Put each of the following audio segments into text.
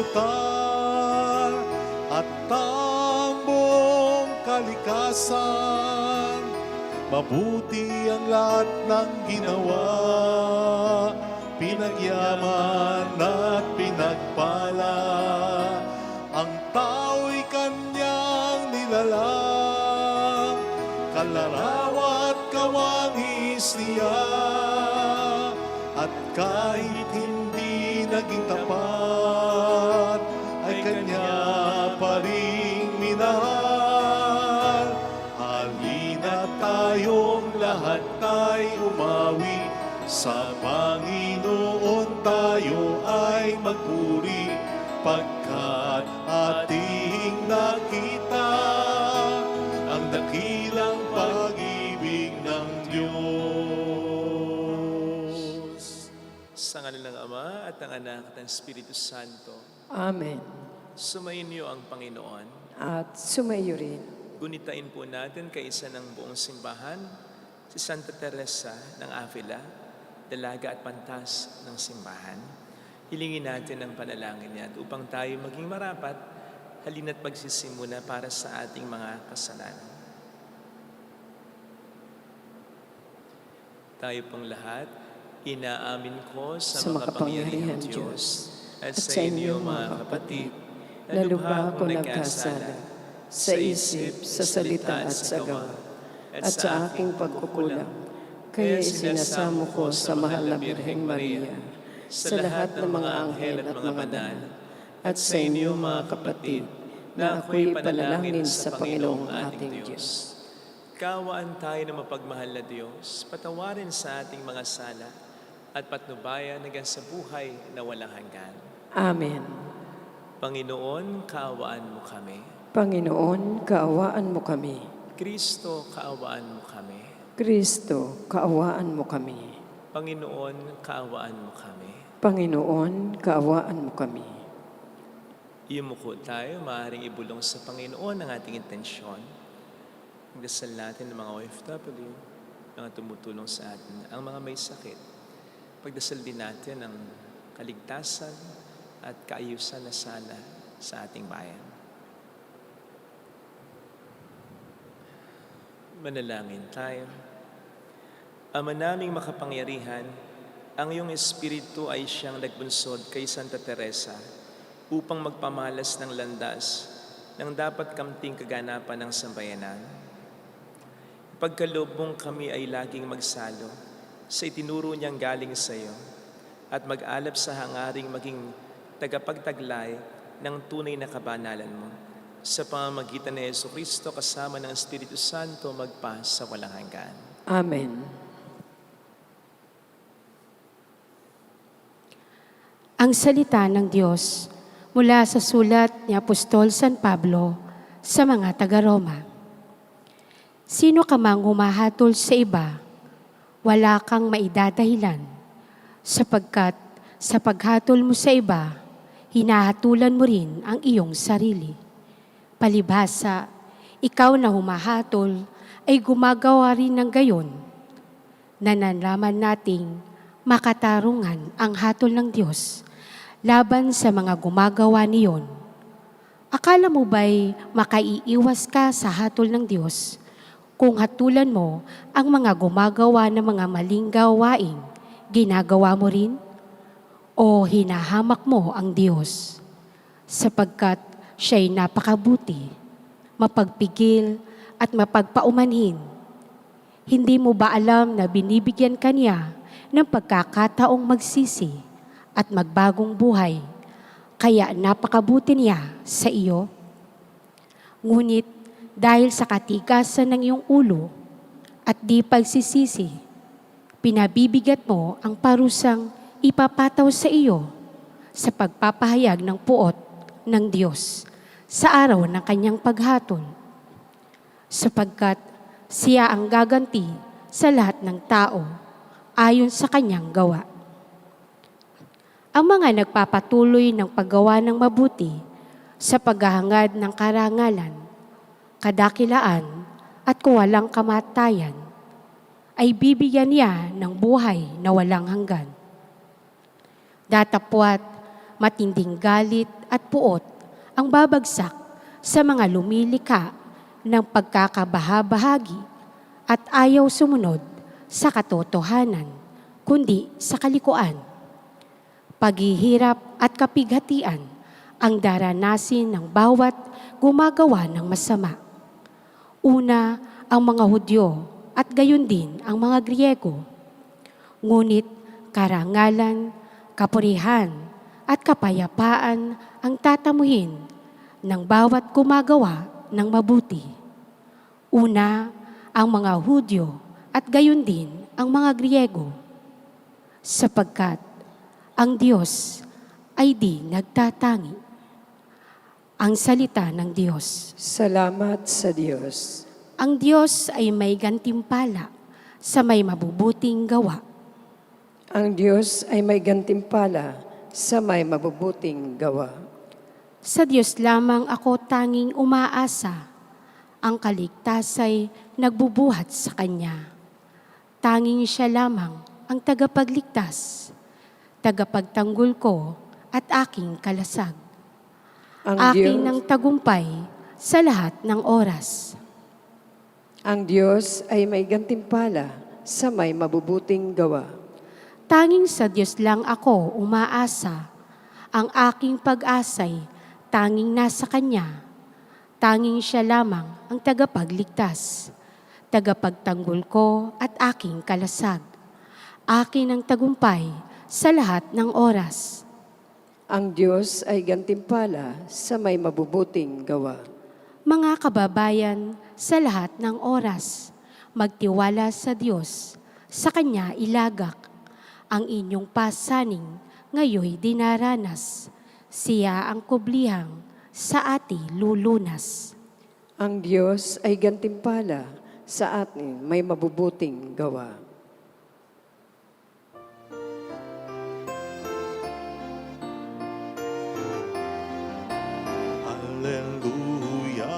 altar at tambong kalikasan. Mabuti ang lahat ng ginawa, pinagyaman at pinagpala. Ang tao'y kanyang nilalang, kalarawan at kawangis niya. At kahit hindi naging tapat, ay kanya pa ring minahal. Halina tayong lahat ay umawi, sa Panginoon tayo ay magpuri, pagkat ating nakita ang dakilang pag-ibig ng Diyos. Sa ngalan ng Ama at ng Anak at ng Espiritu Santo. Amen. Sumainyo ang Panginoon. At sumayo rin. Gunitain po natin kaisa ng buong simbahan si Santa Teresa ng Avila, dalaga at pantas ng simbahan. Hilingin natin ang panalangin niya at upang tayo maging marapat, halina't magsisimula para sa ating mga kasalanan. Tayo pong lahat, inaamin ko sa makapangyarihang Diyos at sa inyo mga kapatid, na lubha akong nagkasala sa isip, sa salita at sa gawa, at sa aking pagkukulang. Kaya sinasamo ko sa mahal na Birheng Maria, sa lahat ng mga anghel at mga banal, at sa inyo mga kapatid, na ako'y panalangin sa Panginoong ating Diyos. Kawaan tayo na mapagmahal na Diyos, patawarin sa ating mga sala, at patnubayan hanggang sa buhay na walang hanggan. Amen. Panginoon, kaawaan mo kami. Panginoon, kaawaan mo kami. Kristo, kaawaan mo kami. Kristo, kaawaan mo kami. Panginoon, kaawaan mo kami. Panginoon, kaawaan mo kami. Iumuko tayo, maaaring ibulong sa Panginoon ang ating intensyon. Magdasal natin ng mga OFW, mga tumutulong sa atin, ang mga may sakit. Pagdasal din natin ang kaligtasan at kaayusan na sana sa ating bayan. Manalangin tayo. Ama naming makapangyarihan, ang iyong Espiritu ay siyang nagbunsod kay Santa Teresa upang magpamalas ng landas ng dapat kamting kaganapan ng sambayanan. Pagkaloob mong kami ay laging magsalo sa itinuro niyang galing sa iyo at mag-alap sa hangaring maging tagapagtaglay ng tunay na kabanalan mo. Sa pamamagitan ni Jesucristo kasama ng Espiritu Santo magpa sa walang hanggan. Amen. Ang salita ng Diyos mula sa sulat ni Apostol San Pablo sa mga taga-Roma. Sino ka mang humahatol sa iba, wala kang maidadahilan, sapagkat sa paghatol mo sa iba, hinahatulan mo rin ang iyong sarili. Palibhasa, ikaw na humahatol ay gumagawa rin ng gayon. Nananlaman nating makatarungan ang hatol ng Diyos laban sa mga gumagawa niyon. Akala mo ba'y makaiiwas ka sa hatol ng Diyos kung hatulan mo ang mga gumagawa ng mga maling gawain, ginagawa mo rin? O hinahamak mo ang Diyos? Sapagkat siya'y napakabuti, mapagpigil at mapagpaumanhin. Hindi mo ba alam na binibigyan ka niya ng pagkakataong magsisi at magbagong buhay, kaya napakabuti niya sa iyo? Ngunit dahil sa katigasan ng iyong ulo at di pagsisisi, pinabibigat mo ang parusang ipapataw sa iyo sa pagpapahayag ng puot ng Diyos sa araw ng kanyang paghatol, sapagkat siya ang gaganti sa lahat ng tao ayon sa kanyang gawa. Ang mga nagpapatuloy ng paggawa ng mabuti sa paghahangad ng karangalan, kadakilaan at kawalang kamatayan, ay bibigyan niya ng buhay na walang hanggan. Datapwat matinding galit at puot ang babagsak sa mga lumilika ng pagkakabahabahagi at ayaw sumunod sa katotohanan, kundi sa kalikuan. Paghihirap at kapighatian ang daranasin ng bawat gumagawa ng masama. Una, ang mga Hudyo at gayon din ang mga Griego. Ngunit karangalan, kapurihan at kapayapaan ang tatamuhin ng bawat gumagawa ng mabuti. Una, ang mga Hudyo at gayon din ang mga Griego. Sapagkat ang Diyos ay di nagtatangi. Ang salita ng Diyos. Salamat sa Diyos. Ang Diyos ay may gantimpala sa may mabubuting gawa. Ang Diyos ay may gantimpala sa may mabubuting gawa. Sa Diyos lamang ako tanging umaasa. Ang kaligtasay nagbubuhat sa Kanya. Tanging Siya lamang ang tagapagligtas, tagapagtanggol ko at aking kalasag. Ang Aking Diyos, ng tagumpay sa lahat ng oras. ang Diyos ay may gantimpala sa may mabubuting gawa. Tanging sa Diyos lang ako umaasa. Ang aking pag-asay tanging nasa Kanya. Tanging Siya lamang ang tagapagligtas, tagapagtanggol ko at aking kalasag. Akin ang tagumpay sa lahat ng oras. Ang Diyos ay gantimpala sa may mabubuting gawa. Mga kababayan, sa lahat ng oras, magtiwala sa Diyos, sa Kanya ilagak. Ang inyong pasaning ngayoy dinaranas, siya ang kublihang sa ati lulunas. Ang Diyos ay gantimpala sa atin may mabubuting gawa. Hallelujah,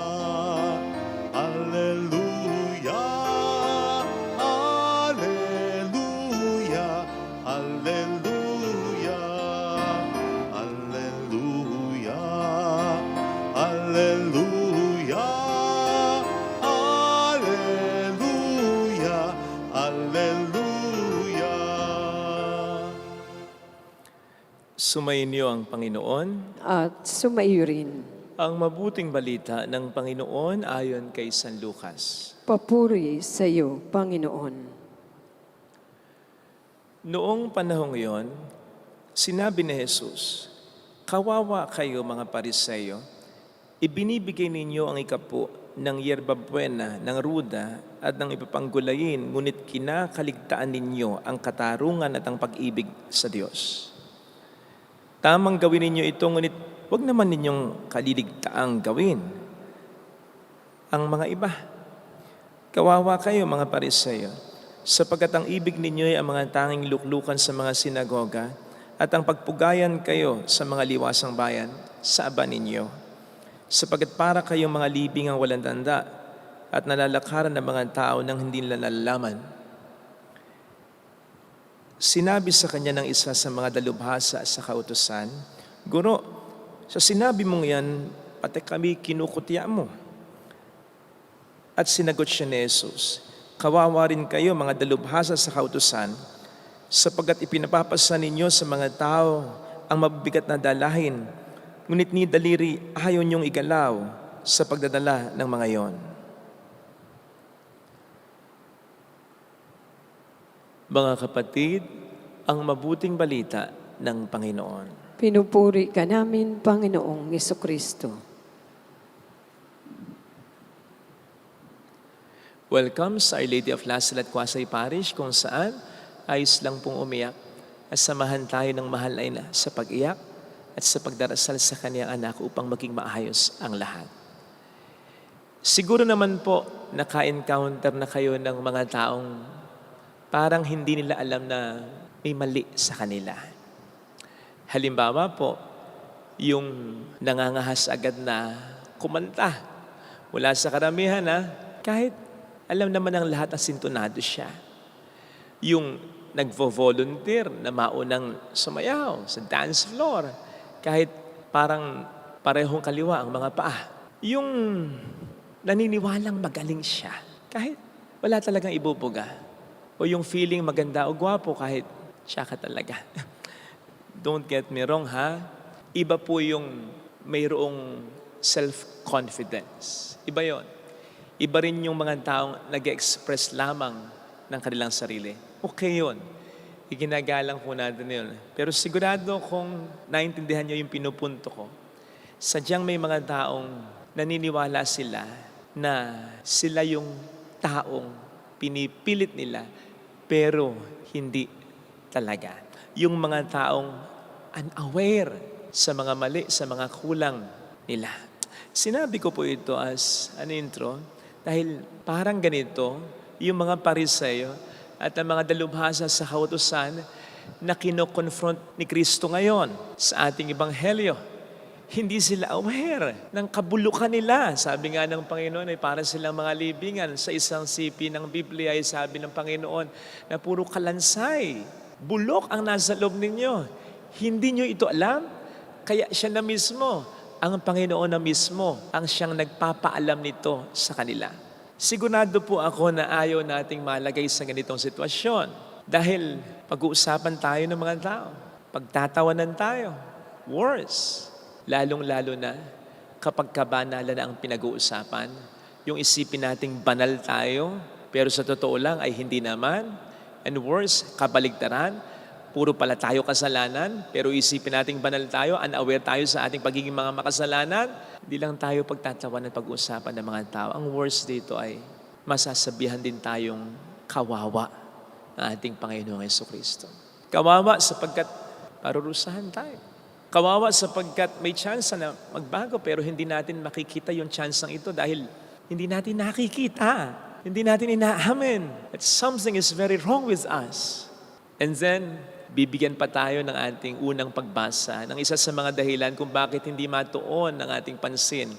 hallelujah, hallelujah, hallelujah, hallelujah, hallelujah, hallelujah, hallelujah. Sumainyo ang Panginoon. At sumaiyo rin. Ang mabuting balita ng Panginoon ayon kay San Lucas. Papuri sa iyo, Panginoon. Noong panahong iyon, sinabi ni Jesus, "Kawawa kayo mga Pariseyo, ibinibigay ninyo ang ikapo ng yerba buena, ng ruda at ng ipapanggulayin, ngunit kinakaligtaan ninyo ang katarungan at ang pag-ibig sa Diyos. Tamang gawin ninyo ito, ngunit huwag naman ninyong kaliligtaang gawin ang mga iba. Kawawa kayo mga Pariseyo, sapagkat ang ibig ninyo ay ang mga tanging luklukan sa mga sinagoga at ang pagpugayan kayo sa mga liwasang bayan sa aba ninyo. Sapagkat para kayong mga libing ang walang tanda at nalalakaran ng mga tao nang hindi nila nalalaman." Sinabi sa kanya ng isa sa mga dalubhasa sa kautusan, "Guro, sa sinabi mong yan, pati kami kinukutya mo." At sinagot siya ni Jesus, "Kawawa rin kayo mga dalubhasa sa kautusan, sapagkat ipinapapasa ninyo sa mga tao ang mabibigat na dalahin, ngunit ni daliri ayaw niyong igalaw sa pagdadala ng mga iyon." Mga kapatid, ang mabuting balita ng Panginoon. Pinupuri ka namin, Panginoong Jesucristo. Welcome sa Our Lady of Lasal at Quasay Parish, kung saan ayos lang pong umiyak at samahan tayo ng mahal na ina sa pag-iyak at sa pagdarasal sa kanyang anak upang maging maayos ang lahat. Siguro naman po naka-encounter na kayo ng mga taong parang hindi nila alam na may mali sa kanila. Halimbawa po, yung nangangahas agad na kumanta mula sa karamihan kahit alam naman ng lahat na sintonado siya. Yung nagvo-volunteer na maunang sumayaw sa dance floor, kahit parang parehong kaliwa ang mga paa. Yung naniniwalang magaling siya, kahit wala talagang ibubuga. O yung feeling maganda o gwapo kahit siya ka talaga. Don't get me wrong ha. Iba po yung mayroong self-confidence. Iba yon. Iba rin yung mga taong nag-express lamang ng kanilang sarili. Okay yun. Iginagalang po natin yun. Pero sigurado kung naintindihan nyo yung pinupunto ko, sadyang may mga taong naniniwala sila na sila yung taong pinipilit nila pero hindi talaga. Yung mga taong unaware sa mga mali, sa mga kulang nila. Sinabi ko po ito as an intro dahil parang ganito yung mga Pariseo at ang mga dalubhasa sa kautusan na kino-confront ni Kristo ngayon sa ating Ebanghelyo. Hindi sila aware ng kabulukan nila. Sabi nga ng Panginoon ay para silang mga libingan. Sa isang sipi ng Biblia ay sabi ng Panginoon na puro kalansay. Bulok ang nasa loob ninyo. Hindi nyo ito alam. Kaya siya na mismo, ang Panginoon na mismo, ang siyang nagpapaalam nito sa kanila. Sigurado po ako na ayaw nating malagay sa ganitong sitwasyon. Dahil pag-uusapan tayo ng mga tao. Pagtatawanan tayo. Worse. Lalong-lalo na kapag kabanalan na ang pinag-uusapan, yung isipin nating banal tayo, pero sa totoo lang ay hindi naman. And worse, kabaligtaran, puro pala tayo kasalanan, pero isipin nating banal tayo, unaware tayo sa ating pagiging mga makasalanan, hindi lang tayo pagtatawan at pag-uusapan ng mga tao. Ang worst dito ay masasabihan din tayong kawawa ng ating Panginoong Jesucristo. Kawawa sapagkat parurusahan tayo. Kawawa sapagkat may chance na magbago pero hindi natin makikita yung chance ng ito dahil hindi natin nakikita. Hindi natin inaamin that something is very wrong with us. And then, bibigyan pa tayo ng ating unang pagbasa ng isa sa mga dahilan kung bakit hindi matuon ang ating pansin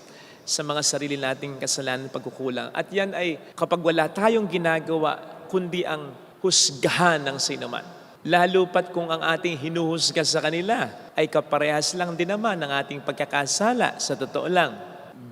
sa mga sarili nating kasalanan at pagkukulang. At yan ay kapag wala tayong ginagawa kundi ang husgahan ng sinuman. Lalo pat kung ang ating hinuhusga sa kanila ay kaparehas lang din naman ng ating pagkakasala sa totoo lang.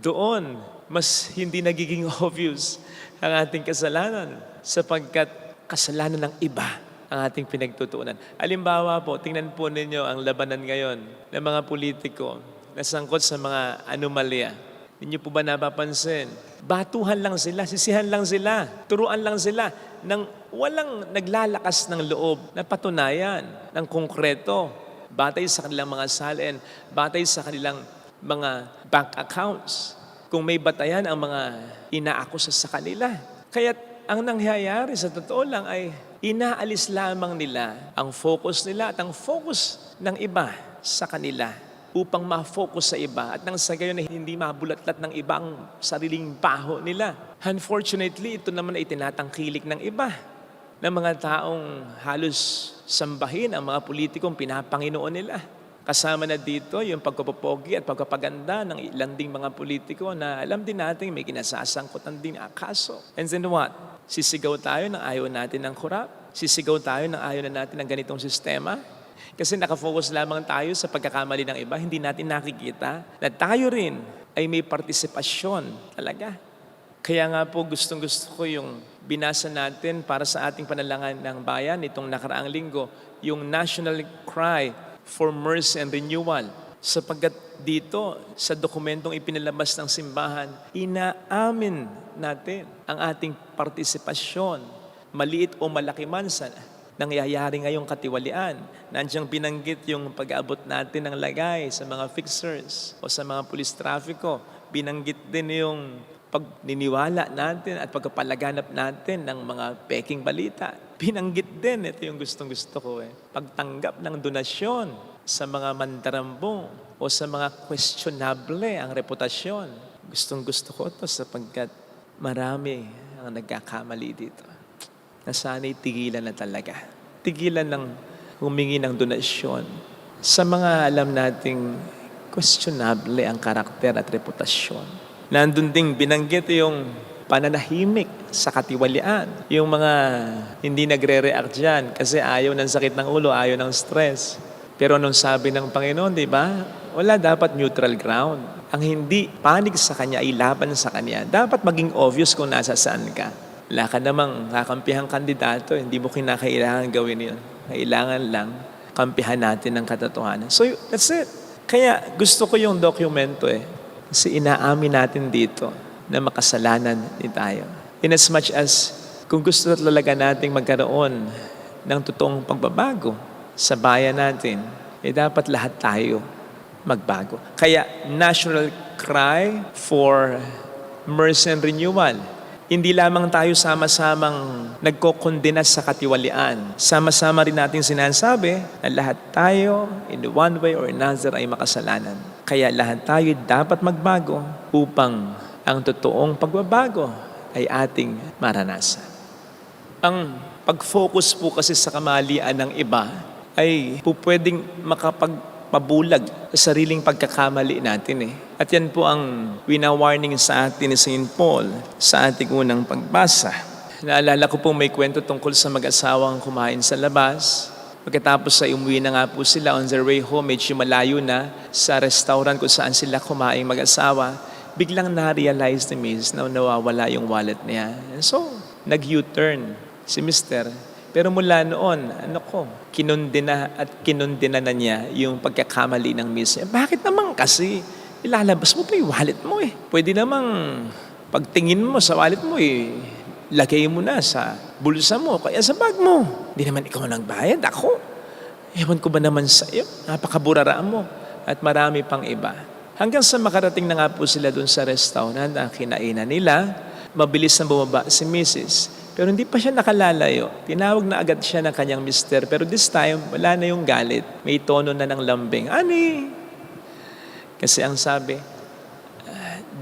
Doon, mas hindi nagiging obvious ang ating kasalanan sapagkat kasalanan ng iba ang ating pinagtutuunan. Halimbawa po, tingnan po ninyo ang labanan ngayon ng mga politiko na sangkot sa mga anomalya. Ninyo po ba napapansin? Batuhan lang sila, sisihan lang sila, turuan lang sila nang walang naglalakas ng loob na patunayan ng konkreto batay sa kanilang mga salin, batay sa kanilang mga bank accounts. Kung may batayan ang mga inaakusa sa kanila. Kaya ang nangyayari sa totoo lang ay inaalis lamang nila ang focus nila at ang focus ng iba sa kanila upang ma-focus sa iba at nang sa gayon ay hindi mabulatlat ng iba ang sariling baho nila. Unfortunately, ito naman ay tinatangkilik ng iba ng mga taong halos sambahin ang mga politikong pinapanginoon nila. Kasama na dito yung pagpapopogi at pagpapaganda ng ilang ding mga politiko na alam din natin may kinasasangkutan din akaso. And then what? Sisigaw tayo ng ayaw natin ng korap? Sisigaw tayo ng ayaw na natin ng ganitong sistema? Kasi nakafocus lamang tayo sa pagkakamali ng iba, hindi natin nakikita na tayo rin ay may partisipasyon talaga. Kaya nga po gustong-gusto ko yung binasa natin para sa ating panalangan ng bayan itong nakaraang linggo, yung National Cry for Mercy and Renewal. Sapagkat dito sa dokumentong ipinalabas ng simbahan, inaamin natin ang ating partisipasyon, maliit o malaki man sa nangyayari ngayong katiwalian. Nandiyan binanggit yung pag-aabot natin ng lagay sa mga fixers o sa mga pulis trafiko. Binanggit din yung pagniniwala natin at pagpapalaganap natin ng mga peking balita. Binanggit din, ito yung gustong-gusto ko pagtanggap ng donasyon sa mga mandarambong o sa mga questionable ang reputasyon. Gustong-gusto ko ito sapagkat marami ang nagkakamali dito. Na sana'y tigilan na talaga. Tigilan ng humingi ng donasyon sa mga alam nating questionable ang karakter at reputasyon. Nandun ding binanggit yung pananahimik sa katiwalian. Yung mga hindi nagre-react dyan kasi ayaw ng sakit ng ulo, ayaw ng stress. Pero anong sabi ng Panginoon, di ba? Wala dapat neutral ground. Ang hindi panig sa kanya ay laban sa kanya. Dapat maging obvious kung nasa saan ka. Wala ka namang kakampihang kandidato, hindi mo kinakailangan gawin yun. Kailangan lang kampihan natin ng katotohanan. So that's it. Kaya gusto ko yung dokumento Kasi inaamin natin dito na makasalanan din tayo. In as much as kung gusto talaga nating magkaroon ng totoong pagbabago sa bayan natin, dapat lahat tayo magbago. Kaya national cry for mercy and renewal. Hindi lamang tayo sama-samang nagkokondena sa katiwalian. Sama-sama rin natin sinasabi na lahat tayo in one way or another ay makasalanan. Kaya lahat tayo dapat magbago upang ang totoong pagbabago ay ating maranasan. Ang pag-focus po kasi sa kamalian ng iba ay pwedeng makapagpabulag sa sariling pagkakamali natin At yan po ang wina-warning sa atin ni St. Paul sa ating unang pagbasa. Naalala ko po may kwento tungkol sa mag-asawang kumain sa labas. Pagkatapos ay umuwi na nga po sila on their way home, medyo malayo na sa restaurant kung saan sila kumain mag-asawa. Biglang na-realize ni Miss na nawawala yung wallet niya. And so, nag-U-turn si Mr. Pero mula noon, kinundina na niya yung pagkakamali ng Miss. Bakit naman kasi? Ilalabas mo pa yung wallet mo Pwede namang pagtingin mo sa wallet mo lagay mo na sa bulsa mo, kaya sa bag mo. Hindi naman ikaw nagbayad, ako. Ewan ko ba naman sa iyo? Napakaburaraan mo. At marami pang iba. Hanggang sa makarating na nga po sila dun sa restaurant na kinainan nila, mabilis na bumaba si Mrs. Pero hindi pa siya nakalalayo. Tinawag na agad siya ng kanyang mister. Pero this time, wala na yung galit. May tono na ng lambing. Ani? Kasi ang sabi,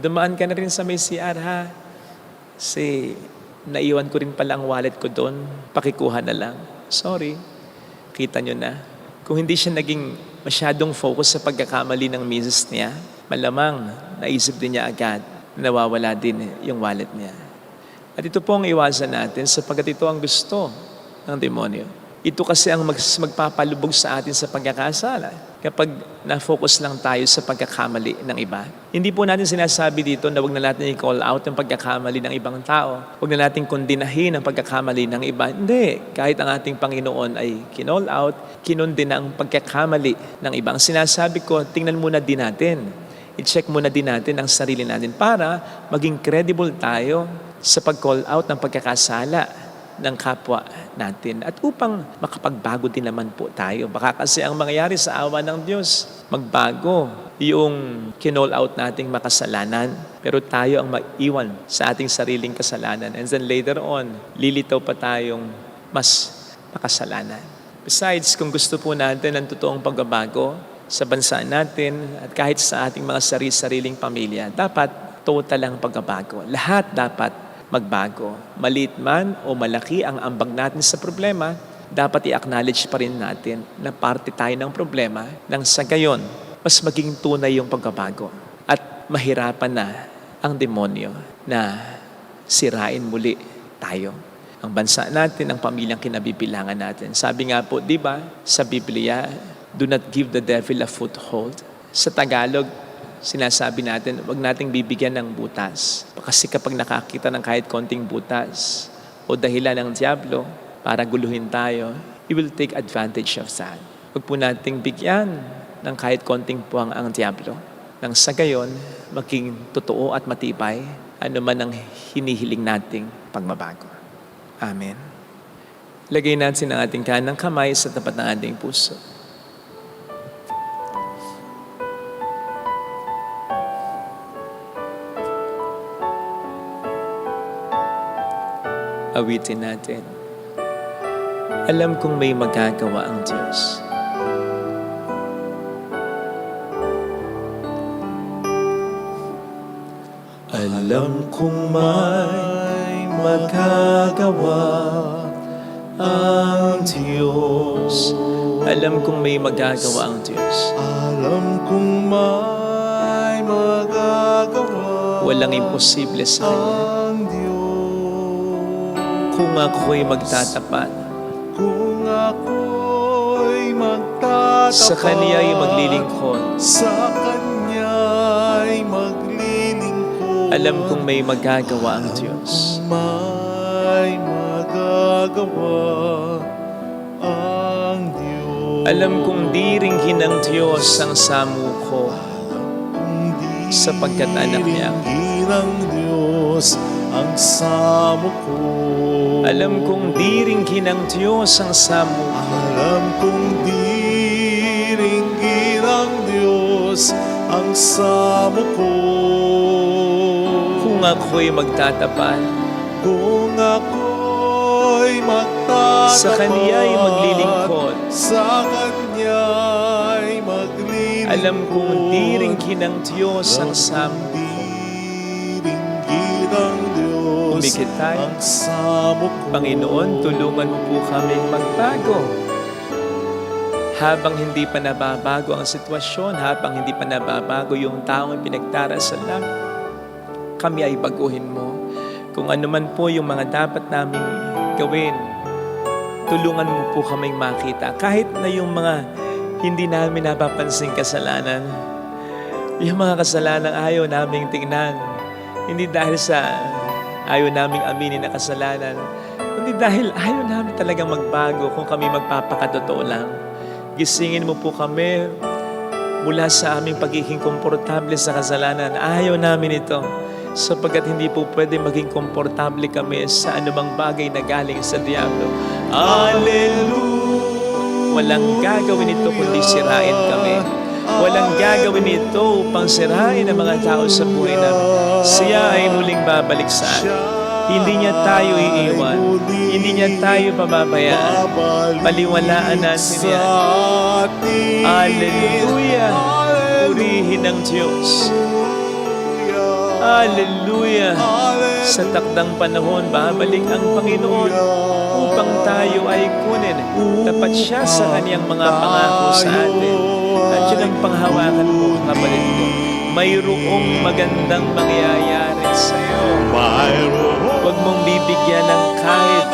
dumaan ka na rin sa may CR ha. Kasi naiwan ko rin pala ang wallet ko doon. Pakikuha na lang. Sorry. Kita nyo na. Kung hindi siya naging masyadong focus sa pagkakamali ng misis niya, malamang naisip din niya agad na nawawala din yung wallet niya. At ito po ang iwasan natin sapagkat ito ang gusto ng demonyo. Ito kasi ang magpapalubog sa atin sa pagkakasala kapag na-focus lang tayo sa pagkakamali ng iba. Hindi po natin sinasabi dito na huwag na natin i-call out ang pagkakamali ng ibang tao. Huwag na natin kondinahin ang pagkakamali ng iba. Hindi. Kahit ang ating Panginoon ay kinall out, kinondena ang pagkakamali ng iba. Ang sinasabi ko, tingnan muna din natin. I-check muna din natin ang sarili natin para maging credible tayo sa pag-call out ng pagkakasala ng kapwa natin at upang makapagbago din naman po tayo. Baka kasi ang mangyayari sa awa ng Diyos, magbago yung kinall out nating makasalanan pero tayo ang maiwan sa ating sariling kasalanan and then later on, lilitaw pa tayong mas makasalanan. Besides, kung gusto po natin ng totoong pagbabago sa bansa natin at kahit sa ating mga sariling pamilya, dapat total ang pagbabago. Lahat dapat magbago. Maliit man o malaki ang ambag natin sa problema, dapat i-acknowledge pa rin natin na parte tayo ng problema nang sa gayon, mas maging tunay yung pagbabago. At mahirapan na ang demonyo na sirain muli tayo. Ang bansa natin, ang pamilyang kinabibilangan natin. Sabi nga po, di ba, sa Biblia, do not give the devil a foothold. Sa Tagalog, sinasabi natin, huwag nating bibigyan ng butas. Kasi kapag nakakita ng kahit konting butas o dahilan ng Diablo para guluhin tayo, he will take advantage of that. Huwag po nating bigyan ng kahit konting puwang ang Diablo. Nang sa gayon, maging totoo at matibay ano man ang hinihiling nating pagbabago. Amen. Lagay natin ang ating kanang kamay sa tapat ng ating puso. Awitin natin. Alam kong may magagawa ang Diyos. Alam kong may magagawa ang Diyos. Alam kong may magagawa ang Diyos. Alam kong may magagawa Walang imposible sa Kanya. ang Diyos. Kung ako'y magtatapat Kung ako'y magtatapat magtatapat. Sa Kaniya'y maglilingkod. Sa Kanya'y maglilingkod. Alam kong may magagawa ang Diyos. May magagawa ang Diyos. Alam kong diringgin ng Diyos ang samuko sapagkat anak niya ako. Diringgin ng Diyos ang samo ko. Alam kong diringgin ng Diyos ang samuko. Alam kong diringgin ng Diyos ang samo ko. Kung ako'y magtatapat, Kung ako'y magtatapat. sa Kaniya'y maglilingkod. Sa Kanya'y maglilingkod. Alam kong diringgin ng Diyos ang samuko. Diringgin ng Diyos Umikit tayo. ang samo ko. Panginoon, tulungan mo po kami magbago. Habang hindi pa nababago ang sitwasyon, habang hindi pa nababago yung taong pinagdarasal namin, kami ay baguhin mo. Kung ano man po yung mga dapat namin gawin, tulungan mo po kaming makita. Kahit na yung mga hindi namin napapansing kasalanan, yung mga kasalanan ayaw naming tingnan, hindi dahil sa ayaw naming aminin na kasalanan, kundi dahil ayaw namin talagang magbago kung kami magpapakatotoo lang. Gisingin mo po kami mula sa aming pagiging komportable sa kasalanan. Ayaw namin ito sapagkat hindi po pwede maging komportable kami sa anumang bagay na galing sa Diablo. Hallelujah! Walang gagawin ito kundi sirain kami. Walang gagawin ito upang sirain ang mga tao sa buhay namin. Siya ay muling babalik sa atin. Hindi niya tayo iiwan. Hindi niya tayo pababayaan. Paliwalaan natin yan. Hallelujah! Purihin ang Diyos. Hallelujah! Sa takdang panahon, babalik ang Panginoon upang tayo ay kunin. Tapat siya sa kaniyang mga pangako sa atin. At yun ang panghawakan mo, kapatid ko. Mayroong magandang mangyayari sa iyo. Huwag mong bibigyan ng kahit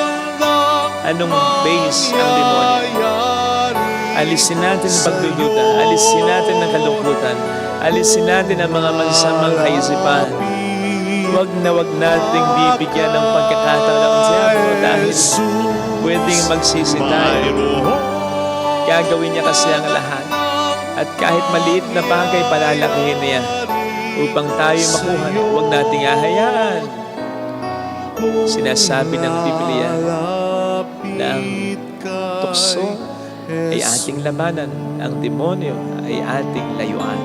anong base ang demonyo. Alisin natin ang pagdududa. Alisin natin ang kalungkutan. Alisin natin ang mga mansamang kaisipan. Huwag nating bibigyan ng pagkakataon ng Diablo dahil pwedeng magsisi tayo. Gagawin niya kasi ang lahat. At kahit maliit na bagay, palalakihin niya. Upang tayo makuha, huwag nating ahayaan. Sinasabi ng Biblia na ang tukso ay ating labanan, ang demonyo ay ating layuan.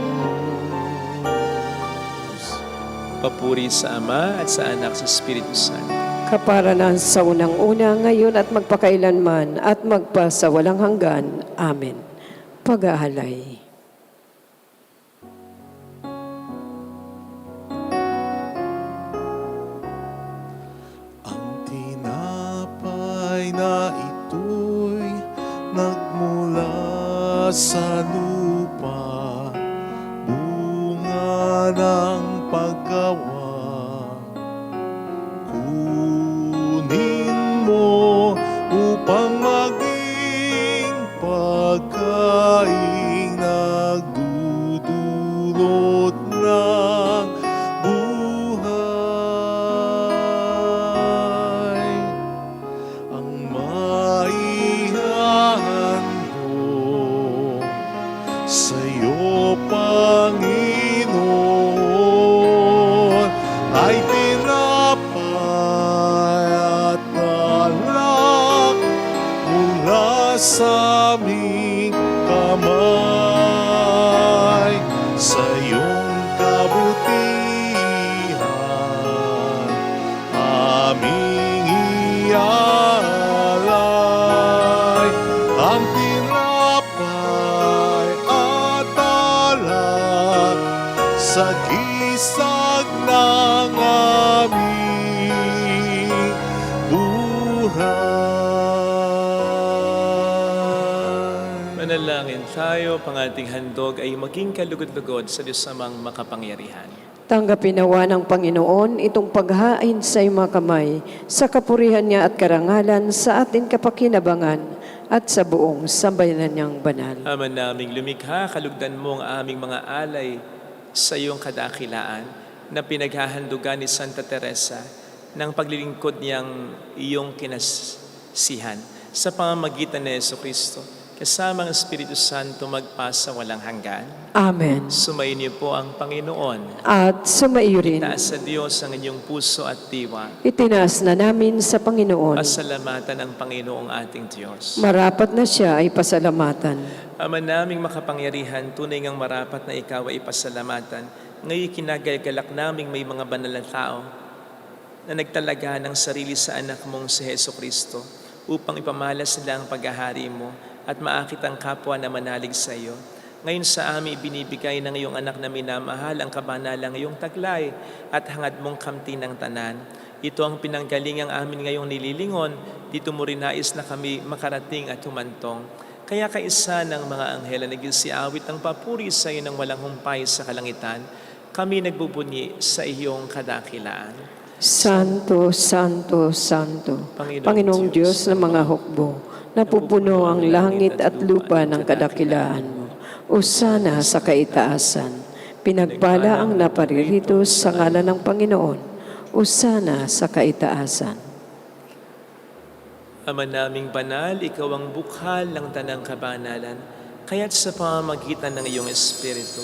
Papuri sa Ama at sa Anak sa Espiritu Santo. Kaparanan sa unang-una, ngayon at magpakailanman at magpasawalang hanggan. Amen. Pag-aalay. Ang tinapay na ito'y nagmula sa lupa, bunga ng paggawa. Kunin mo upang maging pagkain nagdudulot ng buhay. Ang maihahandog sa'yo, Panginoon, ay tinapay at alak mula sa aming kamay. Sa iyong kabutihan aming ialay. Ang tinapay at alak sa gisag ng aming buhay. Manalangin tayo, pang ating handog ay maging kalugod-lugod sa Diyos Amang makapangyarihan. Tanggapin nawa ng Panginoon itong paghain sa iyong mga kamay, sa kapurihan niya at karangalan sa ating kapakinabangan, at sa buong sambayanan niyang banal. Ama naming lumikha, kalugdan mo ang aming mga alay sa iyong kadakilaan na pinaghahandugan ni Santa Teresa ng paglilingkod niyang iyong kinasihan sa pamamagitan ni Jesucristo. Kasama ang Espiritu Santo magpasa walang hanggan. Amen. Sumayin niyo po ang Panginoon. At sumaiyo rin, Taas sa Diyos ang inyong puso at diwa. itinaas na namin sa Panginoon. Pasalamatan ang Panginoong ating Diyos. Marapat na siya ay pasalamatan. Ama naming makapangyarihan, tunay ngang marapat na ikaw ay pasalamatan. Ngayon kinagalgalak naming may mga banal na tao na nagtalaga ng sarili sa anak mong si Heso Kristo upang ipamalas nila ang paghahari mo at maakit ang kapwa na manalig sa iyo. Ngayon sa amin ibinibigay ng iyong anak na minamahal ang kabanalang iyong taglay at hangad mong kamti ng tanan. Ito ang pinanggalingang amin ngayong nililingon, dito mo rin nais na kami makarating at humantong. Kaya kaisa ng mga anghel na nagsiawit ang papuri sa iyo ng walang humpay sa kalangitan, kami nagbubunyi sa iyong kadakilaan. Santo, Santo, Santo, Panginoong Diyos ng mga hukbo, napupuno ang langit at lupa ng kadakilaan mo. Usana sa kaitaasan, pinagpala ang naparirito sa ngalan ng Panginoon. Usana sa kaitaasan. Ama naming banal, ikaw ang bukhal ng tanang kabanalan, kaya't sa pamamagitan ng iyong Espiritu,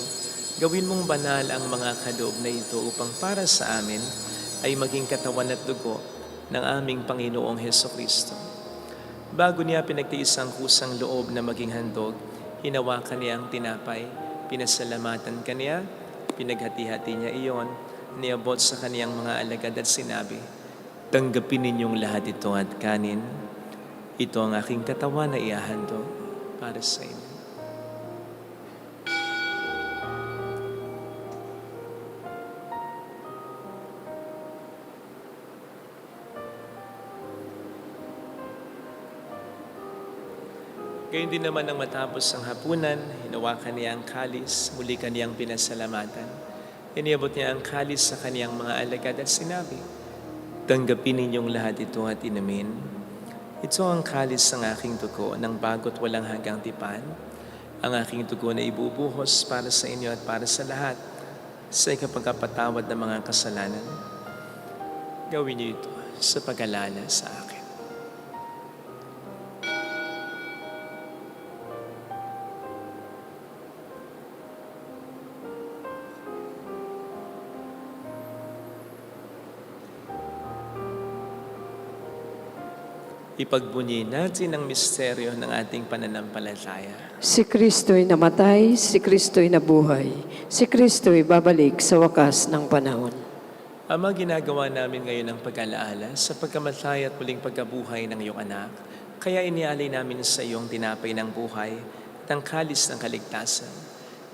gawin mong banal ang mga kaloob na ito upang para sa amin ay maging katawan at dugo ng aming Panginoong Hesukristo. Bago niya pinagtiis ang kusang loob na maging handog, hinawakan niya ang tinapay, pinasalamatan kaniya, pinaghati-hati niya iyon, niabot sa kaniyang mga alagad at sinabi, "Tanggapin ninyong lahat ito at kanin. Ito ang aking katawan na ihahandog para sa inyo." Gayun din naman nang matapos ang hapunan, hinawakan niya ang kalis, muli kaniyang pinasalamatan. Iniabot niya ang kalis sa kaniyang mga alagad at sinabi, "Tanggapin ninyong lahat ito at inumin. Ito ang kalis ng aking dugo ng bago't walang hanggang tipan. Ang aking dugo na ibubuhos para sa inyo at para sa lahat sa ikapagpatawad ng mga kasalanan. Gawin niyo ito sa pag-alala sa akin." Ipagbunyi natin ang misteryo ng ating pananampalataya. Si Kristo'y namatay, si Kristo'y nabuhay, si Kristo'y babalik sa wakas ng panahon. Ama, ginagawa namin ngayon ang pag-alaala sa pagkamatay at muling pagkabuhay ng iyong anak. Kaya inialay namin sa iyong tinapay ng buhay at ang kalis ng kaligtasan.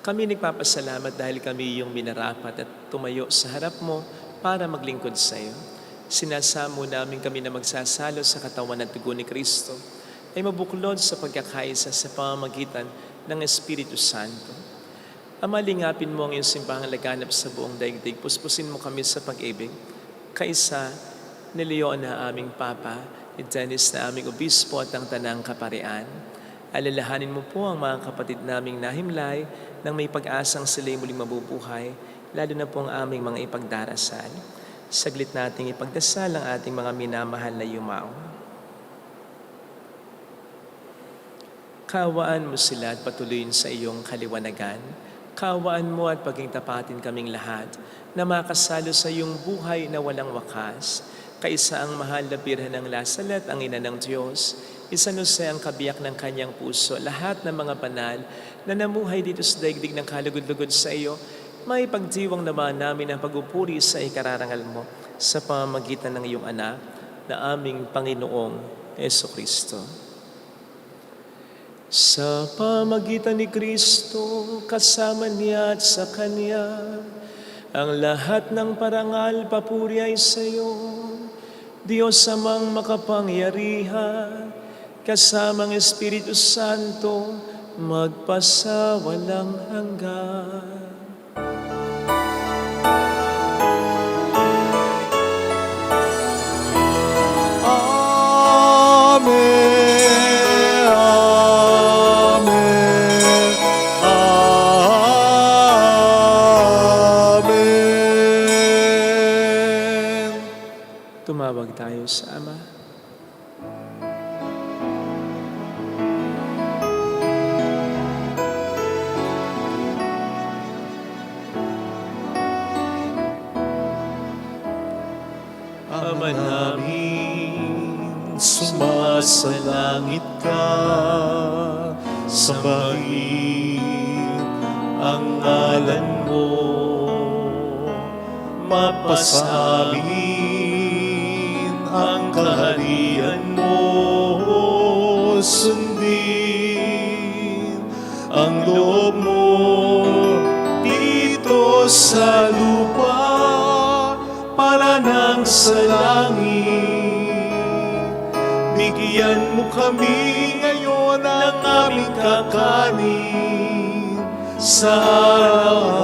Kami nagpapasalamat dahil kami iyong minarapat at tumayo sa harap mo para maglingkod sa iyo. Sinasamo namin kami na magsasalo sa katawan at dugo ni Kristo ay mabuklod sa pagkakaisa sa pamamagitan ng Espiritu Santo. Ama, lingapin mo ang iyong simbahang laganap sa buong daigdig. Puspusin mo kami sa pag-ibig. Kaisa ni Leon na aming Papa, ni Dennis na aming Obispo at ang Tanang Kaparian. Alalahanin mo po ang mga kapatid naming nahimlay nang may pag-asang sila'y muling mabubuhay, lalo na po ang aming mga ipagdarasal. Saglit nating ipagdasal ang ating mga minamahal na yumao. Kaawaan mo sila at patuloyin sa iyong kaliwanagan. Kaawaan mo at paging tapatin kaming lahat na makasalo sa iyong buhay na walang wakas. Kaisa ang mahal na Birhen ng Lasalet, ang ina ng Diyos, San Jose ang kabiyak ng kanyang puso, lahat ng mga banal na namuhay dito sa daigdig ng kalugod-lugod sa iyo, may pagdiwang naman namin ang pagupuri sa ikararangal mo sa pamamagitan ng iyong anak na aming Panginoong Jesucristo. Sa pamamagitan ni Kristo, kasama niya at sa Kanya, ang lahat ng parangal papuri ay sa iyo, Diyos amang makapangyarihan, kasama ang Espiritu Santo, magpasawalang hanggan. Amen. Tumawag tayo sa Ama. Ama namin, sumasalangit ka, sambahin ang ngalan mo, mapasamin ang kaharian mo, sundin ang loob mo dito sa lupa para nang sa langit. Bigyan mo kami ngayon ng aming kakanin sa araw-araw,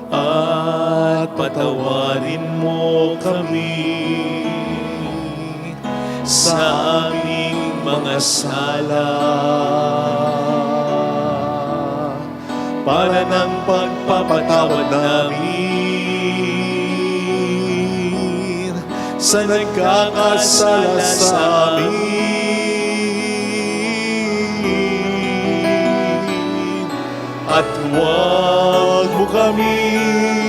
at patawarin mo kami sa aming mga sala, para ng pagpapatawad namin sa nagkakasala sa amin. At huwag mo kaming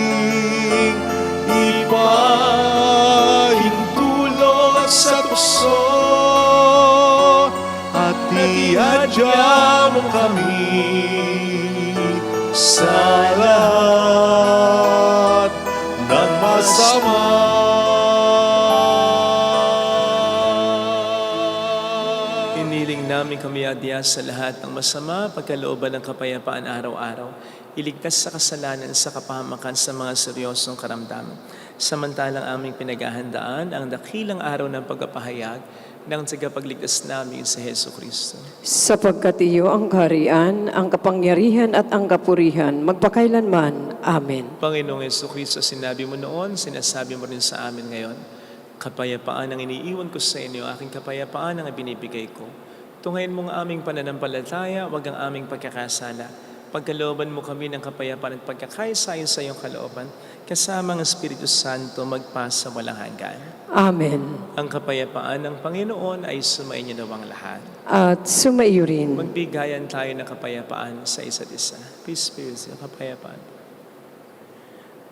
ipahintulot sa tukso, at iadya mo kami sa lahat ng masama. Iniling namin kami adya sa lahat ng masama, pagkalooban ng kapayapaan araw-araw, iligtas sa kasalanan, sa kapahamakan, sa mga seryosong karamdaman. Samantalang aming pinaghahandaan ang dakilang araw ng pagpapahayag ng tagapagligtas namin sa Heso Kristo. Sapagkat iyo ang kaharian, ang kapangyarihan at ang kapurihan, magpakailanman. Amen. Panginoong Heso Kristo, sinabi mo noon, sinasabi mo rin sa amin ngayon, kapayapaan ang iniiwan ko sa inyo, aking kapayapaan ang ibinibigay ko. Tungayin mo ang aming pananampalataya, wag ang aming pagkakasala. Pagkalooban mo kami ng kapayapaan at pagkakaisa sa iyong kalooban, kasama ang Espiritu Santo magpasa walang hanggan. Amen. Ang kapayapaan ng Panginoon ay sumainyo nawang lahat. At sumaiyo rin. Magbigayan tayo ng kapayapaan sa isa't isa. Peace be with you. Kapayapaan.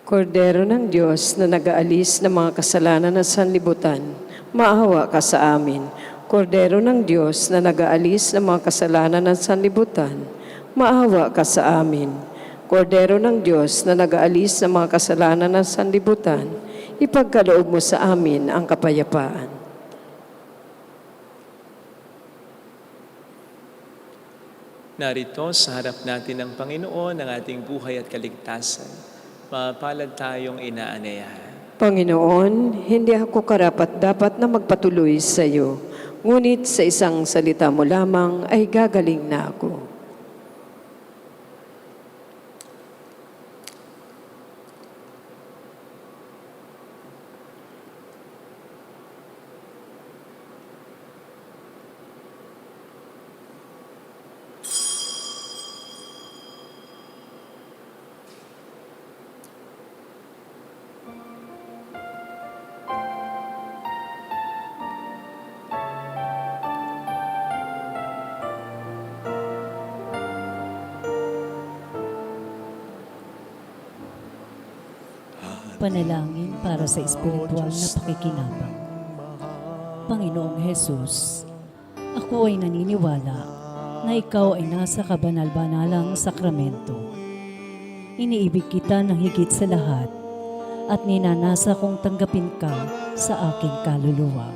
Kordero ng Diyos na nag-aalis ng mga kasalanan ng sanlibutan, maawa ka sa amin. Kordero ng Diyos na nag-aalis ng mga kasalanan ng sanlibutan, maawa ka sa amin. Kordero ng Diyos na nag-aalis ng mga kasalanan ng sanlibutan, ipagkaloob mo sa amin ang kapayapaan. Narito sa harap natin ng Panginoon ang ating buhay at kaligtasan. Mapalad tayong inaanyayahan. Panginoon, hindi ako karapat-dapat na magpatuloy sa iyo, ngunit sa isang salita mo lamang ay gagaling na ako. Panalangin para sa espiritual na pakikinabang. Panginoong Hesus, ako ay naniniwala na ikaw ay nasa kabanal-banalang sakramento. Iniibig kita ng higit sa lahat at ninanasa kong tanggapin ka sa aking kaluluwa.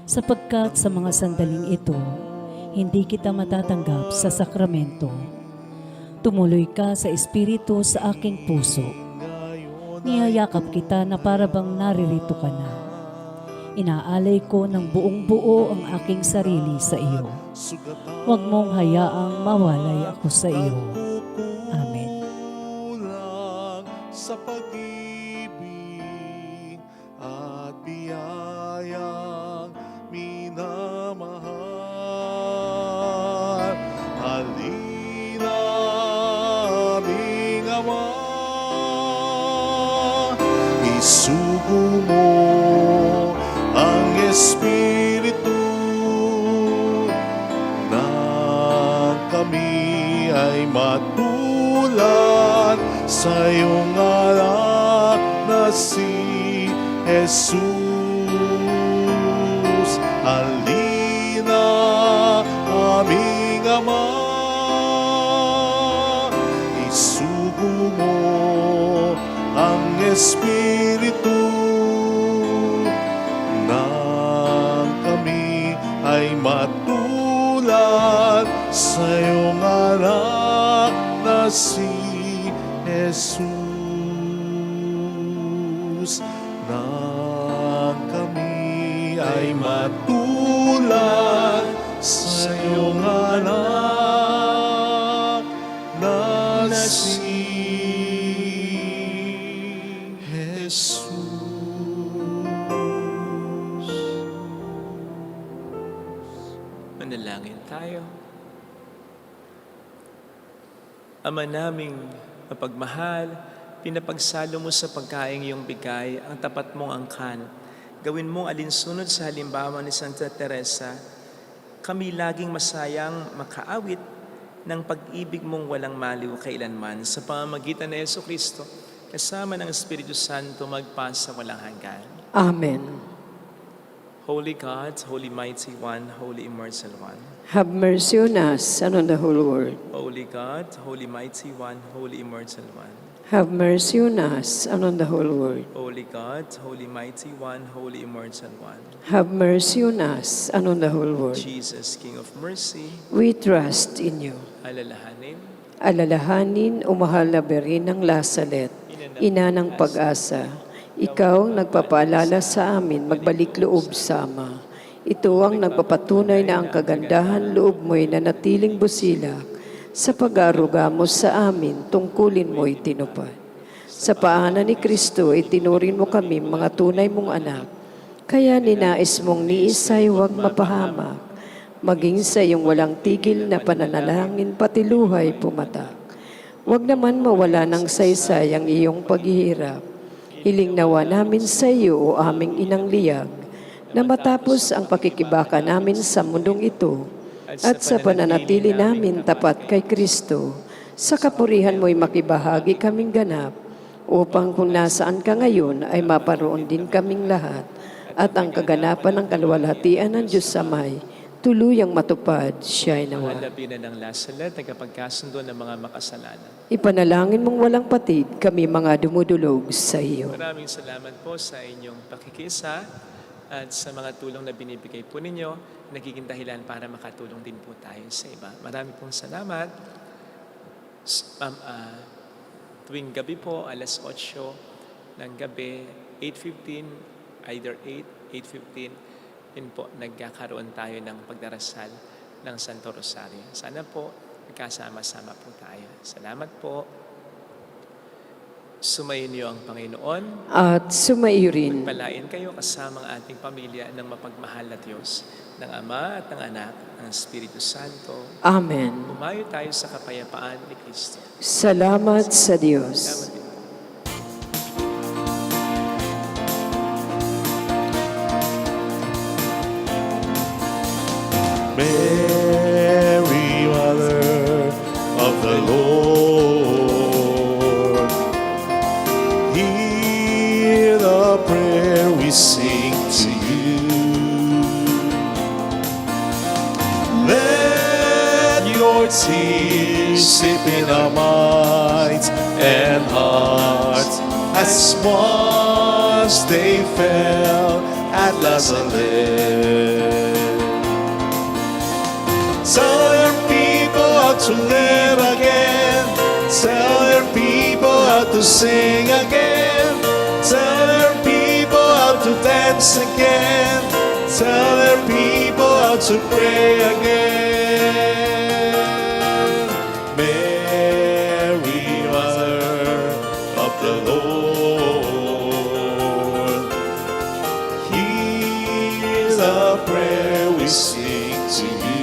Sapagkat sa mga sandaling ito, hindi kita matatanggap sa sakramento. Tumuloy ka sa espiritu sa aking puso. Niyayakap kita na para bang naririto ka na. Inaalay ko ng buong buo ang aking sarili sa iyo. Huwag mong hayaang mawalay ako sa iyo. Amen. Sa pag-ibig at biyayang minamahal, halina aming Ama, isugo mo ang Espiritu na kami ay matulad sa iyong anak na si Jesus. Halina, aming Ama, isugo mo ang Espiritu nang kami ay matulad sa iyong anak na si Jesus. Nang kami ay matulad sa iyong anak na si Jesus. Manalangin tayo. Ama naming mapagmahal, pinapagsalo mo sa pagkaing iyong bigay ang tapat mong angkan. Gawin mong alinsunod sa halimbawa ni Santa Teresa. Kami laging masayang makaawit ng pag-ibig mong walang maliw kailanman sa pamamagitan ni Jesucristo, kasama ng Espiritu Santo magpasa walang hanggan. Amen. Holy God, Holy Mighty One, Holy Immortal One. Have mercy on us and on the whole world. Holy God, Holy Mighty One, Holy Immortal One. Have mercy on us and on the whole world. Holy God, Holy Mighty One, Holy Immortal One. Have mercy on us and on the whole world. Jesus, King of Mercy, We trust in you. alalahanin, Alalahanin o mahal na Birhen ng Lazaret, ina ng pag-asa. Ikaw ang nagpapaalala sa amin magbalik loob sa Ama. Ito ang nagpapatunay na ang kagandahan loob mo'y nanatiling busilak. Sa pag-aaruga mo sa amin, tungkulin mo'y tinupad. Sa paanan ni Kristo, itinurin mo kami mga tunay mong anak. Kaya ninais mong ni Isay huwag mapahamak, maging sa iyong walang tigil na pananalangin pati luhay pumatak. Huwag naman mawala ng saysay ang iyong paghihirap. Hiling nawa namin sa iyo, o aming inang liyag, na matapos ang pakikibaka namin sa mundong ito, at sa pananatili namin tapat kay Kristo, sa kapurihan mo'y makibahagi kaming ganap, upang kung nasaan ka ngayon ay maparoon din kaming lahat, at ang kaganapan ng kaluwalhatian ng Diyos Amay, tuluyang matupad siya'y nawa. Labinan ng Lazaret, nagkapagkasundo ng mga makasalanan. Ipanalangin mong walang patid, kami mga dumudulog sa iyo. Maraming salamat po sa inyong pakikisa at sa mga tulong na binibigay po ninyo, nagiging dahilan para makatulong din po tayo sa iba. Maraming pong salamat. Tuwing gabi po, alas 8 ng gabi, 8:15, either 8, 8:15, yun po, nagkakaroon tayo ng pagdarasal ng Santo Rosario. Sana po, magkasama-sama po tayo. Salamat po. Sumayin niyo ang Panginoon. At sumaiyo rin. Palain kayo kasama ang ating pamilya ng mapagmahal na Diyos, ng Ama at ng Anak, ng Espiritu Santo. Amen. Umayo tayo sa kapayapaan ni Kristo. Salamat sa Diyos. Salamat din. Mary, Mother of the Lord, hear the prayer we sing to you. Let your tears sip in our minds and hearts as once they fell at Lazarus. Tell your people how to live again. Tell your people how to sing again. Tell your people how to dance again. Tell your people how to pray again. Mary, Mother of the Lord, hear the prayer we sing to you.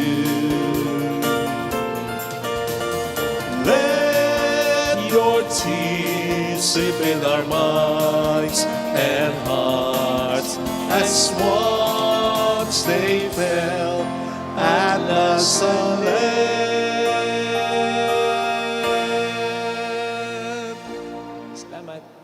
Let your tears receive with our minds and hearts as once they fell at Nazareth. Salamat.